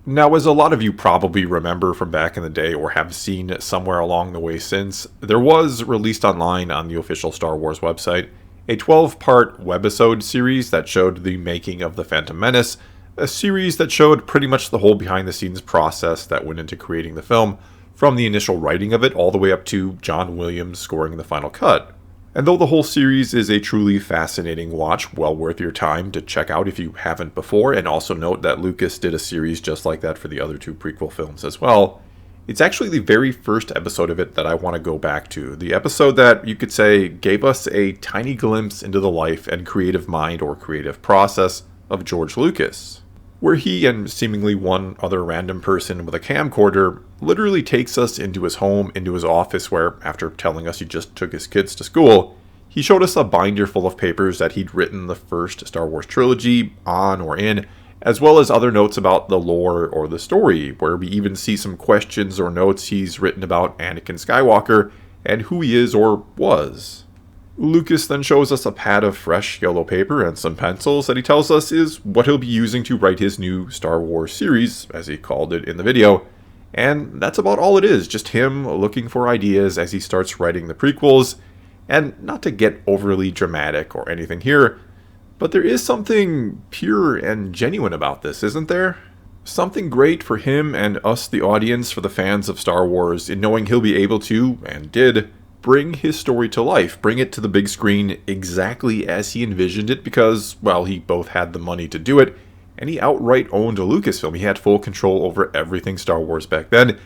Now, as a lot of you probably remember from back in the day or have seen somewhere along the way since, there was released online on the official Star Wars website a 12-part webisode series that showed the making of The Phantom Menace, a series that showed pretty much the whole behind-the-scenes process that went into creating the film, from the initial writing of it all the way up to John Williams scoring the final cut. And though the whole series is a truly fascinating watch, well worth your time to check out if you haven't before, and also note that Lucas did a series just like that for the other two prequel films as well, it's actually the very first episode of it that I want to go back to. The episode that, you could say, gave us a tiny glimpse into the life and creative mind or creative process of George Lucas, where he and seemingly one other random person with a camcorder literally takes us into his home, into his office, where, after telling us he just took his kids to school, he showed us a binder full of papers that he'd written the first Star Wars trilogy on or in, as well as other notes about the lore or the story, where we even see some questions or notes he's written about Anakin Skywalker and who he is or was. Lucas then shows us a pad of fresh yellow paper and some pencils that he tells us is what he'll be using to write his new Star Wars series, as he called it in the video. And that's about all it is, just him looking for ideas as he starts writing the prequels. And not to get overly dramatic or anything here, but there is something pure and genuine about this, isn't there? Something great for him and us, the audience, for the fans of Star Wars, in knowing he'll be able to, and did, bring his story to life, bring it to the big screen exactly as he envisioned it because, well, he both had the money to do it, and he outright owned a Lucasfilm. He had full control over everything Star Wars back then.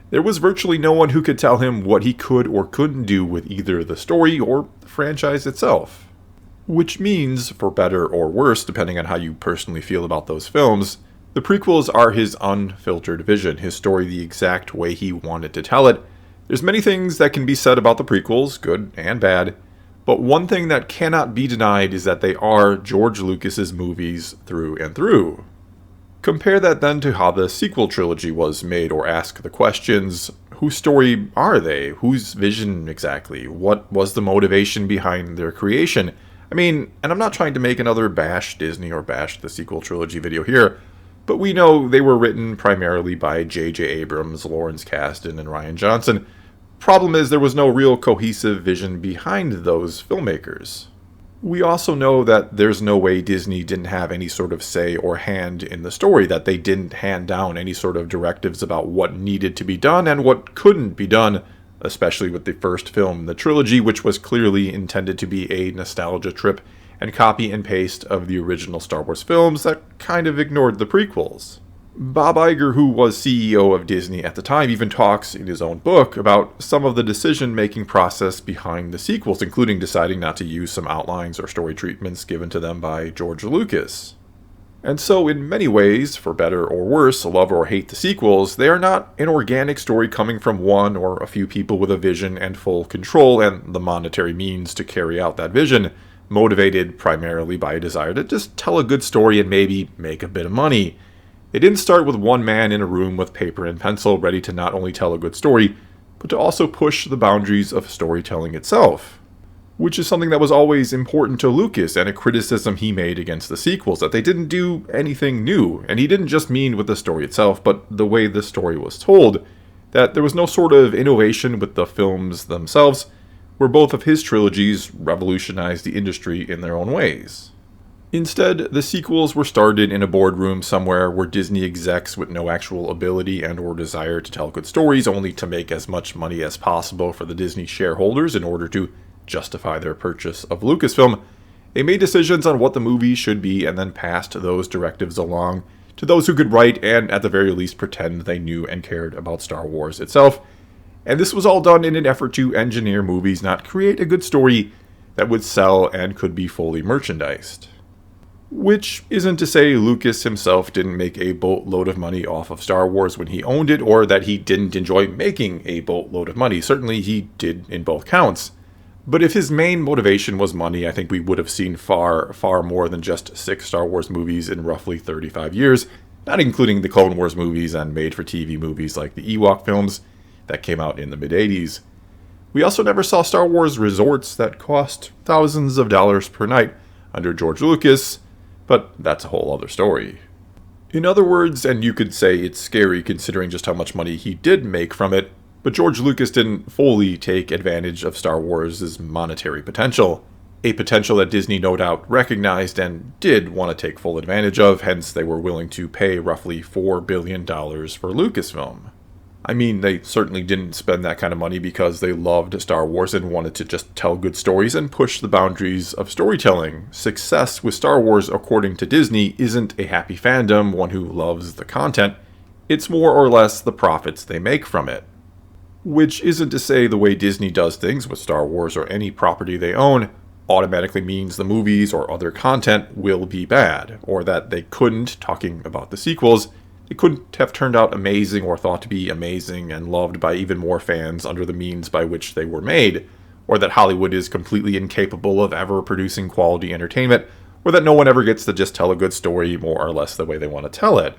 There was virtually no one who could tell him what he could or couldn't do with either the story or the franchise itself. Which means, for better or worse, depending on how you personally feel about those films, the prequels are his unfiltered vision, his story the exact way he wanted to tell it. There's many things that can be said about the prequels, good and bad, but one thing that cannot be denied is that they are George Lucas's movies through and through. Compare that then to how the sequel trilogy was made, or ask the questions, whose story are they? Whose vision exactly? What was the motivation behind their creation? I mean, and I'm not trying to make another bash Disney or bash the sequel trilogy video here, but we know they were written primarily by J.J. Abrams, Lawrence Kasdan, and Rian Johnson. Problem is, there was no real cohesive vision behind those filmmakers. We also know that there's no way Disney didn't have any sort of say or hand in the story, that they didn't hand down any sort of directives about what needed to be done and what couldn't be done, especially with the first film, the trilogy, which was clearly intended to be a nostalgia trip and copy and paste of the original Star Wars films that kind of ignored the prequels. Bob Iger, who was CEO of Disney at the time, even talks in his own book about some of the decision-making process behind the sequels, including deciding not to use some outlines or story treatments given to them by George Lucas. And so, in many ways, for better or worse, love or hate the sequels, they are not an organic story coming from one or a few people with a vision and full control and the monetary means to carry out that vision, motivated primarily by a desire to just tell a good story and maybe make a bit of money. It didn't start with one man in a room with paper and pencil ready to not only tell a good story, but to also push the boundaries of storytelling itself. Which is something that was always important to Lucas and a criticism he made against the sequels, that they didn't do anything new. And he didn't just mean with the story itself, but the way the story was told. That there was no sort of innovation with the films themselves, where both of his trilogies revolutionized the industry in their own ways. Instead, the sequels were started in a boardroom somewhere where Disney execs with no actual ability and or desire to tell good stories, only to make as much money as possible for the Disney shareholders in order to justify their purchase of Lucasfilm, they made decisions on what the movies should be and then passed those directives along to those who could write and at the very least pretend they knew and cared about Star Wars itself. And this was all done in an effort to engineer movies, not create a good story that would sell and could be fully merchandised. Which isn't to say Lucas himself didn't make a boatload of money off of Star Wars when he owned it, or that he didn't enjoy making a boatload of money. Certainly he did in both counts. But if his main motivation was money, I think we would have seen far, far more than just 6 Star Wars movies in roughly 35 years, not including the Clone Wars movies and made-for-TV movies like the Ewok films that came out in the mid-80s. We also never saw Star Wars resorts that cost thousands of dollars per night under George Lucas, but that's a whole other story. In other words, and you could say it's scary considering just how much money he did make from it, but George Lucas didn't fully take advantage of Star Wars' monetary potential. A potential that Disney no doubt recognized and did want to take full advantage of, hence they were willing to pay roughly $4 billion for Lucasfilm. I mean, they certainly didn't spend that kind of money because they loved Star Wars and wanted to just tell good stories and push the boundaries of storytelling. Success with Star Wars, according to Disney, isn't a happy fandom, one who loves the content. It's more or less the profits they make from it. Which isn't to say the way Disney does things with Star Wars or any property they own automatically means the movies or other content will be bad, or that they couldn't, talking about the sequels, it couldn't have turned out amazing or thought to be amazing and loved by even more fans under the means by which they were made, or that Hollywood is completely incapable of ever producing quality entertainment, or that no one ever gets to just tell a good story more or less the way they want to tell it.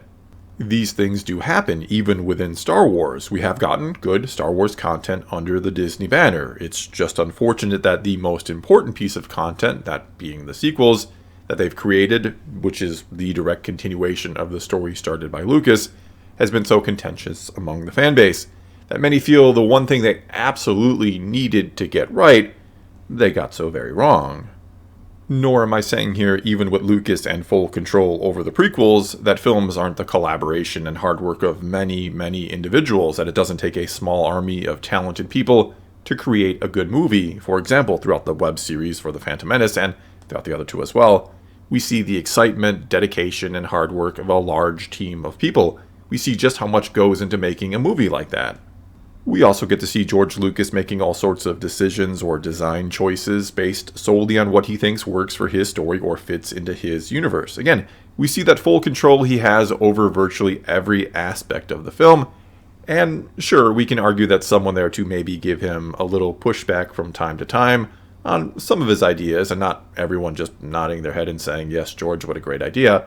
These things do happen even within Star Wars. We have gotten good Star Wars content under the Disney banner. It's just unfortunate that the most important piece of content, that being the sequels, that they've created, which is the direct continuation of the story started by Lucas, has been so contentious among the fan base that many feel the one thing they absolutely needed to get right, they got so very wrong. Nor am I saying here, even with Lucas and full control over the prequels, that films aren't the collaboration and hard work of many, many individuals, that it doesn't take a small army of talented people to create a good movie. For example, throughout the web series for The Phantom Menace and throughout the other two as well, we see the excitement, dedication, and hard work of a large team of people. We see just how much goes into making a movie like that. We also get to see George Lucas making all sorts of decisions or design choices based solely on what he thinks works for his story or fits into his universe. Again, we see that full control he has over virtually every aspect of the film. And sure, we can argue that someone there to maybe give him a little pushback from time to time on some of his ideas, and not everyone just nodding their head and saying, "Yes, George, what a great idea."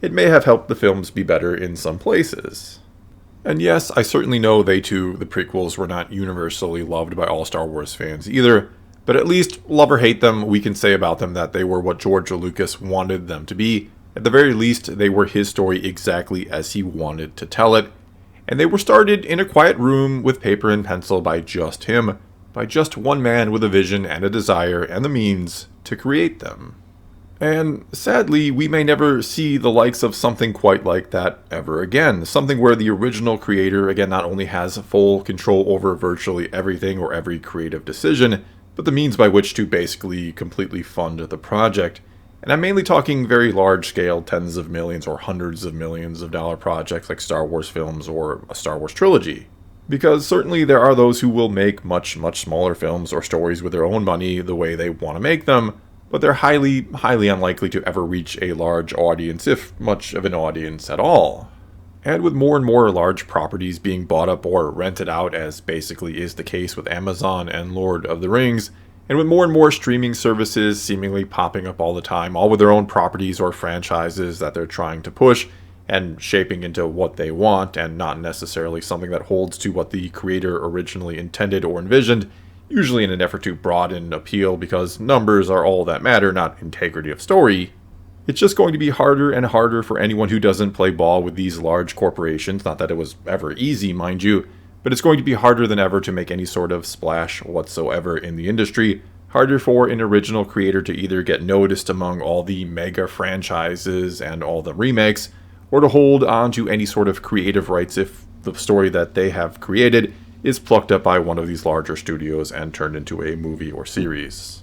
It may have helped the films be better in some places. And yes, I certainly know they too, the prequels, were not universally loved by all Star Wars fans either, but at least, love or hate them, we can say about them that they were what George Lucas wanted them to be. At the very least, they were his story exactly as he wanted to tell it, and they were started in a quiet room with paper and pencil by just him, by just one man with a vision and a desire and the means to create them. And sadly, we may never see the likes of something quite like that ever again. Something where the original creator, again, not only has full control over virtually everything or every creative decision, but the means by which to basically completely fund the project. And I'm mainly talking very large scale, tens of millions or hundreds of millions of dollar projects like Star Wars films or a Star Wars trilogy. Because certainly there are those who will make much, much smaller films or stories with their own money the way they want to make them, but they're highly, highly unlikely to ever reach a large audience, if much of an audience at all. And with more and more large properties being bought up or rented out, as basically is the case with Amazon and Lord of the Rings, and with more and more streaming services seemingly popping up all the time, all with their own properties or franchises that they're trying to push and shaping into what they want, and not necessarily something that holds to what the creator originally intended or envisioned, usually in an effort to broaden appeal because numbers are all that matter, not integrity of story. It's just going to be harder and harder for anyone who doesn't play ball with these large corporations, not that it was ever easy, mind you, but it's going to be harder than ever to make any sort of splash whatsoever in the industry. Harder for an original creator to either get noticed among all the mega franchises and all the remakes, or to hold on to any sort of creative rights if the story that they have created is plucked up by one of these larger studios and turned into a movie or series.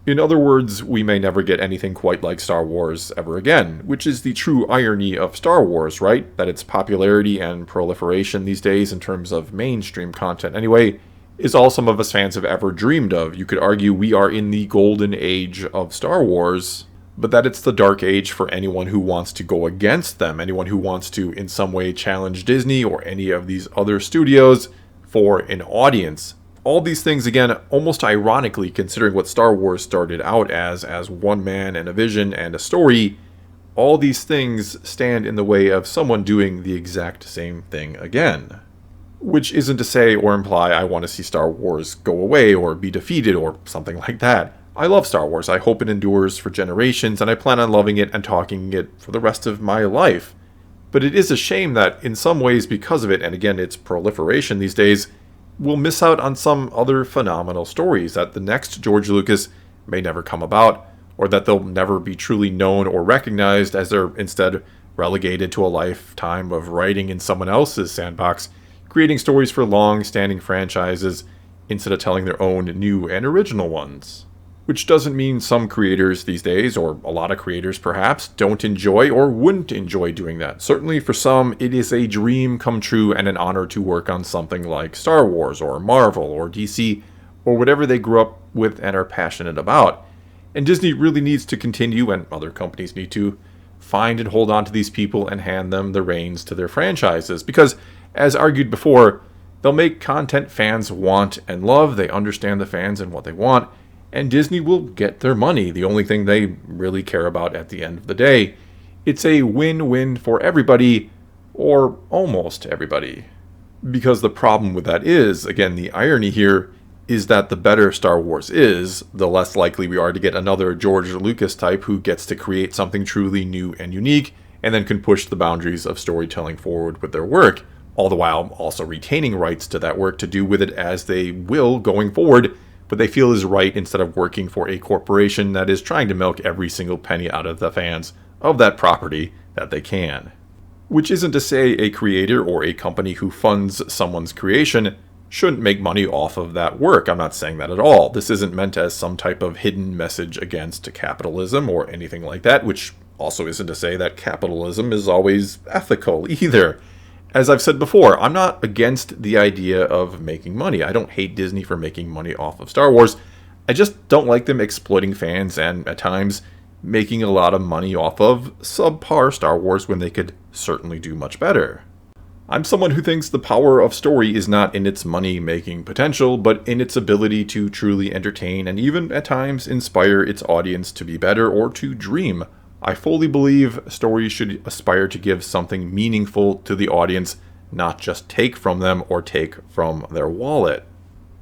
In other words, we may never get anything quite like Star Wars ever again, which is the true irony of Star Wars, right? That its popularity and proliferation these days, in terms of mainstream content anyway, is all some of us fans have ever dreamed of. You could argue we are in the golden age of Star Wars, but that it's the dark age for anyone who wants to go against them, anyone who wants to in some way challenge Disney or any of these other studios for an audience. All these things, again, almost ironically, considering what Star Wars started out as one man and a vision and a story, all these things stand in the way of someone doing the exact same thing again. Which isn't to say or imply I want to see Star Wars go away or be defeated or something like that. I love Star Wars. I hope it endures for generations, and I plan on loving it and talking it for the rest of my life. But it is a shame that in some ways, because of it, and again, its proliferation these days, we'll miss out on some other phenomenal stories that the next George Lucas may never come about, or that they'll never be truly known or recognized, as they're instead relegated to a lifetime of writing in someone else's sandbox, creating stories for long-standing franchises instead of telling their own new and original ones. Which doesn't mean some creators these days, or a lot of creators perhaps, don't enjoy or wouldn't enjoy doing that. Certainly for some, it is a dream come true and an honor to work on something like Star Wars or Marvel or DC or whatever they grew up with and are passionate about. And Disney really needs to continue, and other companies need to, find and hold on to these people and hand them the reins to their franchises. Because, as argued before, they'll make content fans want and love. They understand the fans and what they want. And Disney will get their money, the only thing they really care about at the end of the day. It's a win-win for everybody, or almost everybody. Because the problem with that is, again, the irony here, is that the better Star Wars is, the less likely we are to get another George Lucas type who gets to create something truly new and unique, and then can push the boundaries of storytelling forward with their work, all the while also retaining rights to that work to do with it as they will going forward, but they feel is right, instead of working for a corporation that is trying to milk every single penny out of the fans of that property that they can. Which isn't to say a creator or a company who funds someone's creation shouldn't make money off of that work. I'm not saying that at all. This isn't meant as some type of hidden message against capitalism or anything like that, which also isn't to say that capitalism is always ethical either. As I've said before, I'm not against the idea of making money. I don't hate Disney for making money off of Star Wars. I just don't like them exploiting fans and, at times, making a lot of money off of subpar Star Wars when they could certainly do much better. I'm someone who thinks the power of story is not in its money-making potential, but in its ability to truly entertain and even, at times, inspire its audience to be better or to dream. I fully believe stories should aspire to give something meaningful to the audience, not just take from them or take from their wallet.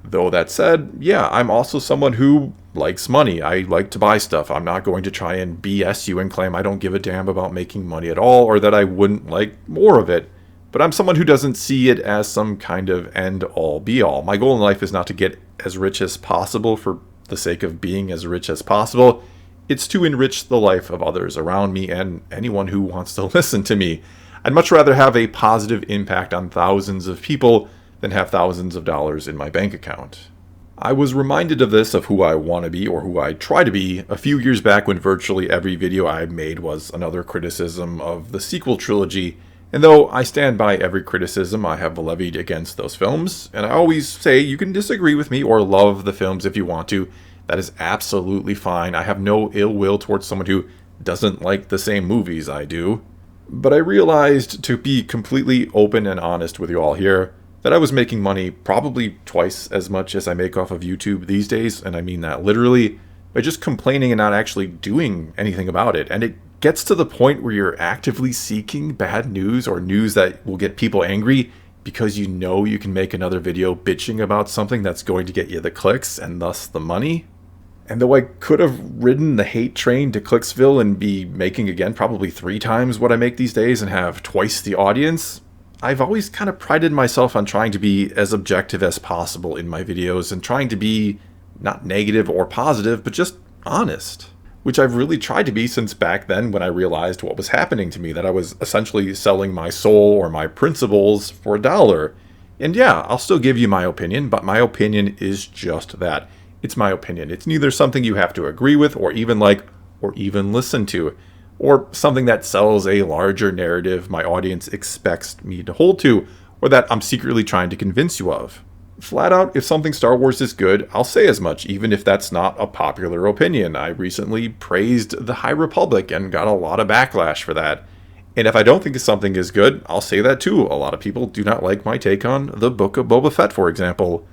Though that said, yeah, I'm also someone who likes money. I like to buy stuff. I'm not going to try and BS you and claim I don't give a damn about making money at all, or that I wouldn't like more of it. But I'm someone who doesn't see it as some kind of end-all be-all. My goal in life is not to get as rich as possible for the sake of being as rich as possible. It's to enrich the life of others around me and anyone who wants to listen to me. I'd much rather have a positive impact on thousands of people than have thousands of dollars in my bank account. I was reminded of this, of who I want to be, or who I try to be, a few years back when virtually every video I made was another criticism of the sequel trilogy. And though I stand by every criticism I have levied against those films, and I always say you can disagree with me or love the films if you want to, that is absolutely fine. I have no ill will towards someone who doesn't like the same movies I do. But I realized, to be completely open and honest with you all here, that I was making money probably twice as much as I make off of YouTube these days, and I mean that literally, by just complaining and not actually doing anything about it. And it gets to the point where you're actively seeking bad news or news that will get people angry because you know you can make another video bitching about something that's going to get you the clicks and thus the money. And though I could have ridden the hate train to Clicksville and be making, again, probably 3 times what I make these days and have twice the audience, I've always kind of prided myself on trying to be as objective as possible in my videos and trying to be not negative or positive, but just honest. Which I've really tried to be since back then when I realized what was happening to me, that I was essentially selling my soul or my principles for $1. And yeah, I'll still give you my opinion, but my opinion is just that. It's my opinion. It's neither something you have to agree with or even like or even listen to, or something that sells a larger narrative my audience expects me to hold to, or that I'm secretly trying to convince you of. Flat out, if something Star Wars is good, I'll say as much, even if that's not a popular opinion. I recently praised The High Republic and got a lot of backlash for that. And if I don't think something is good, I'll say that too. A lot of people do not like my take on The Book of Boba Fett, for example.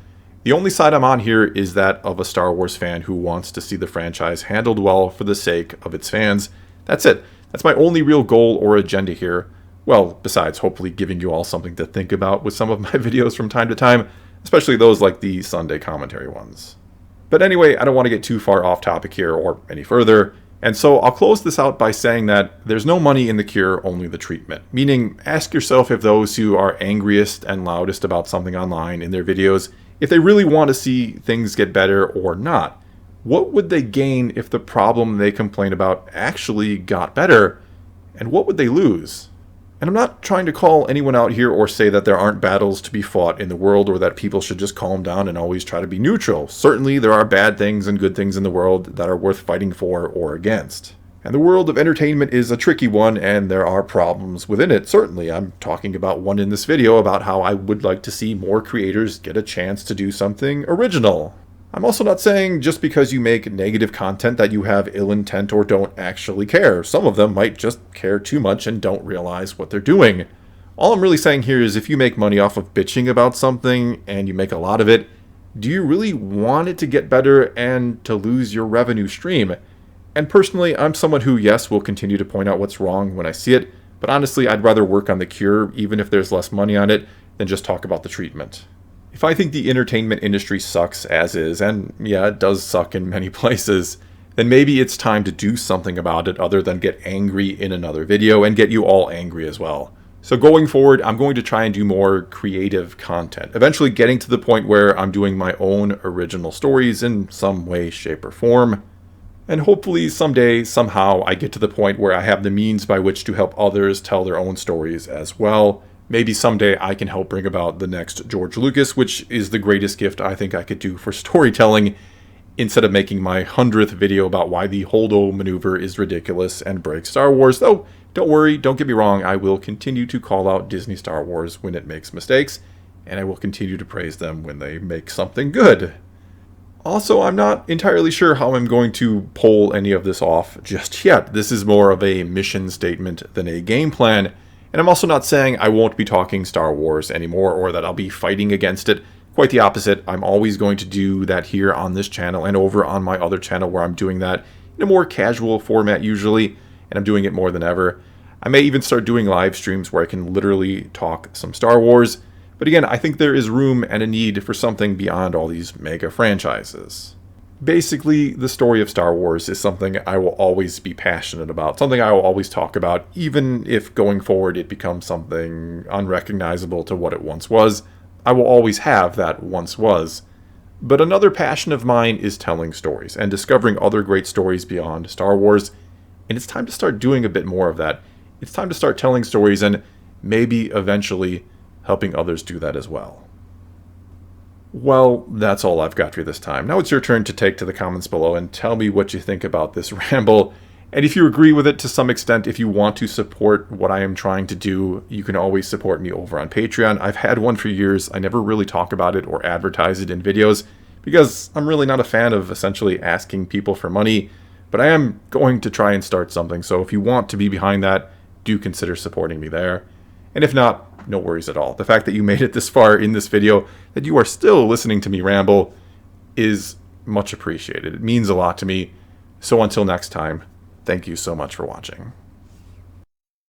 The only side I'm on here is that of a Star Wars fan who wants to see the franchise handled well for the sake of its fans. That's it. That's my only real goal or agenda here. Well, besides hopefully giving you all something to think about with some of my videos from time to time, especially those like the Sunday commentary ones. But anyway, I don't want to get too far off topic here or any further. And so I'll close this out by saying that there's no money in the cure, only the treatment. Meaning, ask yourself if those who are angriest and loudest about something online in their videos, if they really want to see things get better or not. What would they gain if the problem they complain about actually got better? And what would they lose? And I'm not trying to call anyone out here or say that there aren't battles to be fought in the world or that people should just calm down and always try to be neutral. Certainly there are bad things and good things in the world that are worth fighting for or against. And the world of entertainment is a tricky one, and there are problems within it, certainly. I'm talking about one in this video about how I would like to see more creators get a chance to do something original. I'm also not saying just because you make negative content that you have ill intent or don't actually care. Some of them might just care too much and don't realize what they're doing. All I'm really saying here is if you make money off of bitching about something and you make a lot of it, do you really want it to get better and to lose your revenue stream? And personally, I'm someone who, yes, will continue to point out what's wrong when I see it, but honestly, I'd rather work on the cure, even if there's less money on it, than just talk about the treatment. If I think the entertainment industry sucks as is, and yeah, it does suck in many places, then maybe it's time to do something about it other than get angry in another video and get you all angry as well. So going forward, I'm going to try and do more creative content, eventually getting to the point where I'm doing my own original stories in some way, shape, or form. And hopefully someday, somehow, I get to the point where I have the means by which to help others tell their own stories as well. Maybe someday I can help bring about the next George Lucas, which is the greatest gift I think I could do for storytelling, instead of making my 100th video about why the Holdo maneuver is ridiculous and breaks Star Wars. Though, don't worry, don't get me wrong, I will continue to call out Disney Star Wars when it makes mistakes, and I will continue to praise them when they make something good. Also, I'm not entirely sure how I'm going to pull any of this off just yet. This is more of a mission statement than a game plan. And I'm also not saying I won't be talking Star Wars anymore or that I'll be fighting against it. Quite the opposite. I'm always going to do that here on this channel and over on my other channel where I'm doing that in a more casual format usually, and I'm doing it more than ever. I may even start doing live streams where I can literally talk some Star Wars. But again, I think there is room and a need for something beyond all these mega franchises. Basically, the story of Star Wars is something I will always be passionate about, something I will always talk about, even if going forward it becomes something unrecognizable to what it once was. I will always have that once was. But another passion of mine is telling stories and discovering other great stories beyond Star Wars, and it's time to start doing a bit more of that. It's time to start telling stories and maybe eventually helping others do that as well. Well, that's all I've got for you this time. Now it's your turn to take to the comments below and tell me what you think about this ramble. And if you agree with it to some extent, if you want to support what I am trying to do, you can always support me over on Patreon. I've had one for years. I never really talk about it or advertise it in videos because I'm really not a fan of essentially asking people for money. But I am going to try and start something. So if you want to be behind that, do consider supporting me there. And if not, no worries at all. The fact that you made it this far in this video, that you are still listening to me ramble, is much appreciated. It means a lot to me. So until next time, thank you so much for watching.